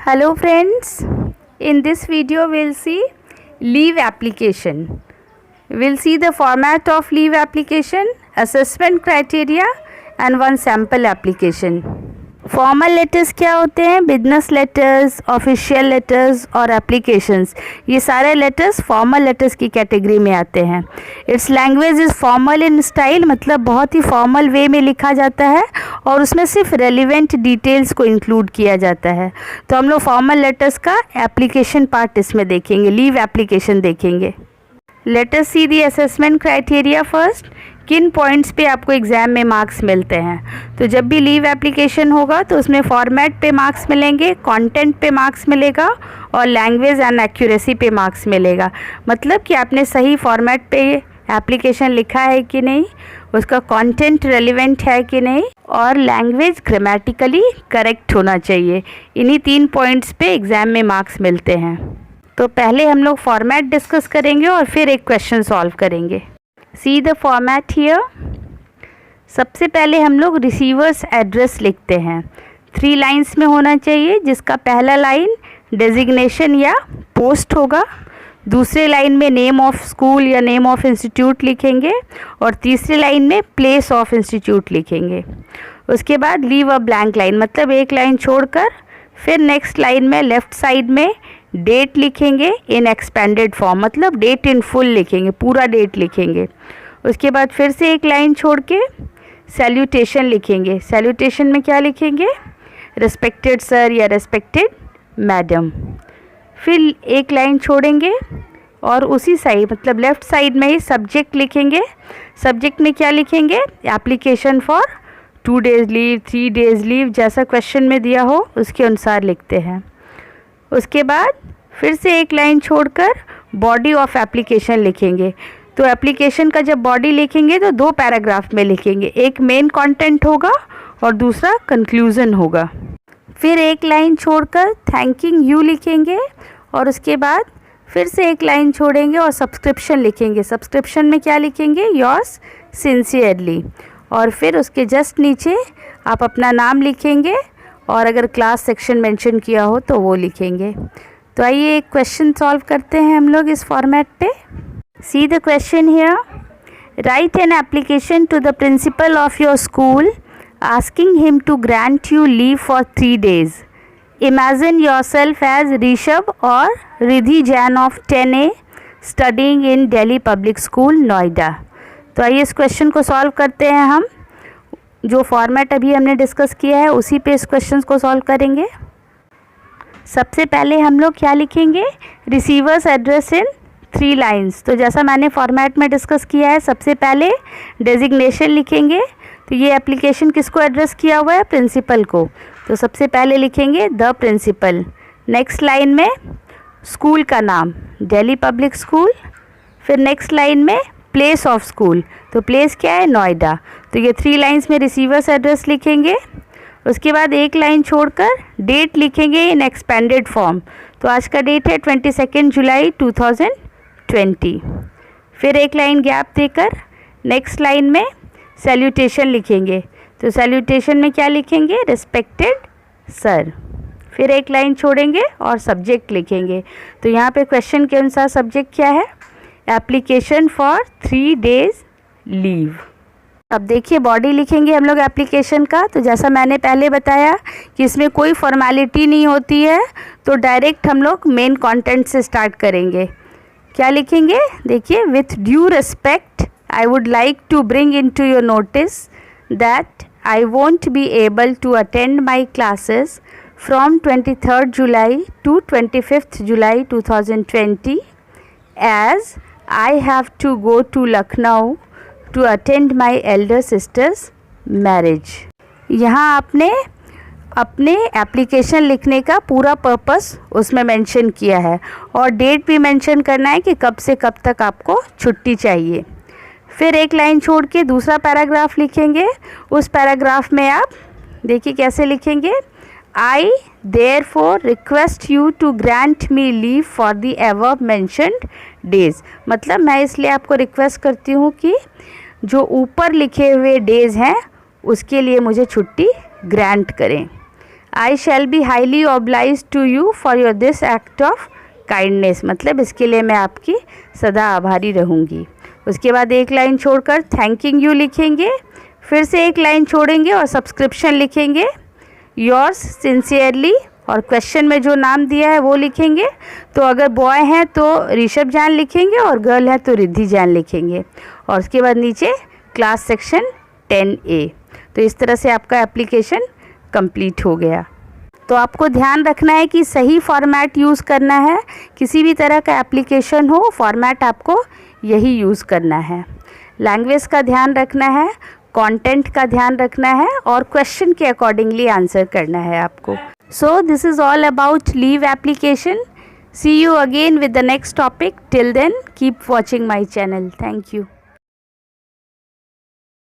Hello friends, in this video we'll see leave application. We'll see the format of leave application, assessment criteria and one sample application. Formal letters क्या होते हैं? Business letters, official letters और applications, ये सारे letters formal letters की category में आते हैं. It's language is formal in style, मतलब बहुत ही फॉर्मल वे में लिखा जाता है और उसमें सिर्फ रेलिवेंट डिटेल्स को इंक्लूड किया जाता है. तो हम लोग फॉर्मल लेटर्स का एप्लीकेशन पार्ट इसमें देखेंगे, लीव एप्लीकेशन देखेंगे. Let us see the assessment criteria first. किन पॉइंट्स पे आपको एग्ज़ाम में मार्क्स मिलते हैं? तो जब भी लीव एप्लीकेशन होगा तो उसमें फॉर्मेट पे मार्क्स मिलेंगे, कंटेंट पे मार्क्स मिलेगा और लैंग्वेज एंड एक्यूरेसी पे मार्क्स मिलेगा. मतलब कि आपने सही फॉर्मेट पे एप्लीकेशन लिखा है कि नहीं, उसका कंटेंट रेलिवेंट है कि नहीं और लैंग्वेज ग्रामेटिकली करेक्ट होना चाहिए. इन्हीं 3 पॉइंट्स पे एग्ज़ाम में मार्क्स मिलते हैं. तो पहले हम लोग फॉर्मेट डिस्कस करेंगे और फिर एक क्वेश्चन सॉल्व करेंगे. See the format here. सबसे पहले हम लोग रिसीवर्स एड्रेस लिखते हैं. 3 लाइन्स में होना चाहिए, जिसका पहला लाइन डेजिग्नेशन या पोस्ट होगा, दूसरे लाइन में नेम ऑफ स्कूल या नेम ऑफ इंस्टीट्यूट लिखेंगे और तीसरे लाइन में प्लेस ऑफ इंस्टीट्यूट लिखेंगे. उसके बाद लीव अ ब्लैंक लाइन, मतलब एक लाइन छोड़कर फिर नेक्स्ट लाइन में लेफ़्ट साइड में डेट लिखेंगे इन एक्सपेंडेड फॉर्म, मतलब डेट इन फुल लिखेंगे, पूरा डेट लिखेंगे. उसके बाद फिर से एक लाइन छोड़ के सैल्यूटेशन लिखेंगे. सैल्यूटेशन में क्या लिखेंगे? रिस्पेक्टेड सर या रिस्पेक्टेड मैडम. फिर एक लाइन छोड़ेंगे और उसी साइड मतलब लेफ़्ट साइड में ही सब्जेक्ट लिखेंगे. सब्जेक्ट में क्या लिखेंगे? Application for 2 days leave, 3 days leave, जैसा क्वेश्चन में दिया हो उसके अनुसार लिखते हैं. उसके बाद फिर से एक लाइन छोड़कर बॉडी ऑफ एप्लीकेशन लिखेंगे. तो एप्लीकेशन का जब बॉडी लिखेंगे तो 2 पैराग्राफ में लिखेंगे, एक मेन कंटेंट होगा और दूसरा कंक्लूज़न होगा. फिर एक लाइन छोड़कर थैंकिंग यू लिखेंगे और उसके बाद फिर से एक लाइन छोड़ेंगे और सब्सक्रिप्शन लिखेंगे. सब्सक्रिप्शन में क्या लिखेंगे? Yours sincerely. और फिर उसके जस्ट नीचे आप अपना नाम लिखेंगे और अगर क्लास सेक्शन मेंशन किया हो तो वो लिखेंगे. तो आइए एक क्वेश्चन सॉल्व करते हैं हम लोग इस फॉर्मेट पे. See the question here. Write an application to the principal of your school asking him to grant you leave for 3 days. Imagine yourself as Rishabh और रिधि जैन ऑफ 10A studying in Delhi Public School Noida. तो आइए इस क्वेश्चन को solve करते हैं. हम जो फॉर्मेट अभी हमने डिस्कस किया है उसी पे इस क्वेश्चन को सॉल्व करेंगे. सबसे पहले हम लोग क्या लिखेंगे? Receiver's address in 3 lines. तो जैसा मैंने फॉर्मेट में डिस्कस किया है, सबसे पहले डेजिग्नेशन लिखेंगे. तो ये एप्लीकेशन किसको एड्रेस किया हुआ है? प्रिंसिपल को. तो सबसे पहले लिखेंगे द प्रिंसिपल. नेक्स्ट लाइन में स्कूल का नाम दिल्ली पब्लिक स्कूल. फिर नेक्स्ट लाइन में प्लेस ऑफ स्कूल. तो प्लेस क्या है? नोएडा. तो ये 3 लाइन्स में रिसीवर्स एड्रेस लिखेंगे. उसके बाद एक लाइन छोड़कर डेट लिखेंगे इन एक्सपेंडेड फॉर्म. तो आज का डेट है 22 जुलाई 2020. फिर एक लाइन गैप देकर नेक्स्ट लाइन में सैल्यूटेशन लिखेंगे. तो सैल्यूटेशन में क्या लिखेंगे? Respected sir. फिर एक लाइन छोड़ेंगे और सब्जेक्ट लिखेंगे. तो यहाँ पे क्वेश्चन के अनुसार सब्जेक्ट क्या है? Application for 3 days leave. अब देखिए बॉडी लिखेंगे हम लोग एप्लीकेशन का. तो जैसा मैंने पहले बताया कि इसमें कोई फॉर्मेलिटी नहीं होती है, तो डायरेक्ट हम लोग मेन कंटेंट से स्टार्ट करेंगे. क्या लिखेंगे? देखिए, with due respect I would like to bring into your notice that I won't be able to attend my classes from 23rd July to 25th July 2020 as I have to go to Lucknow to attend my elder sister's marriage. यहाँ आपने अपने application लिखने का पूरा purpose उसमें mention किया है और डेट भी मेंशन करना है कि कब से कब तक आपको छुट्टी चाहिए. फिर एक लाइन छोड़ के दूसरा पैराग्राफ लिखेंगे. उस पैराग्राफ में आप देखिए कैसे लिखेंगे? I therefore request you to grant me leave for the above mentioned days. मतलब मैं इसलिए आपको रिक्वेस्ट करती हूँ कि जो ऊपर लिखे हुए डेज़ हैं उसके लिए मुझे छुट्टी ग्रांट करें. I shall be highly oblige to you for your this act of kindness, मतलब इसके लिए मैं आपकी सदा आभारी रहूँगी। उसके बाद एक लाइन छोड़कर थैंकिंग यू लिखेंगे, फिर से एक लाइन छोड़ेंगे और सब्सक्रिप्शन लिखेंगे, योर्स सिंसियरली, और क्वेश्चन में जो नाम दिया है वो लिखेंगे। तो अगर बॉय हैं तो ऋषभ जैन लिखेंगे और गर्ल है तो रिद्धि जैन लिखेंगे, और उसके बाद नीचे क्लास सेक्शन 10A। तो इस तरह से आपका एप्लीकेशन कंप्लीट हो गया। तो आपको ध्यान रखना है कि सही फॉर्मेट यूज़ करना है। किसी भी तरह का एप्लीकेशन हो, फॉर्मेट आपको यही यूज़ करना है। लैंग्वेज का ध्यान रखना है, कंटेंट का ध्यान रखना है, और क्वेश्चन के अकॉर्डिंगली आंसर करना है आपको। So this is all about leave application. See you again with the next topic. Till then, keep watching my channel. Thank you.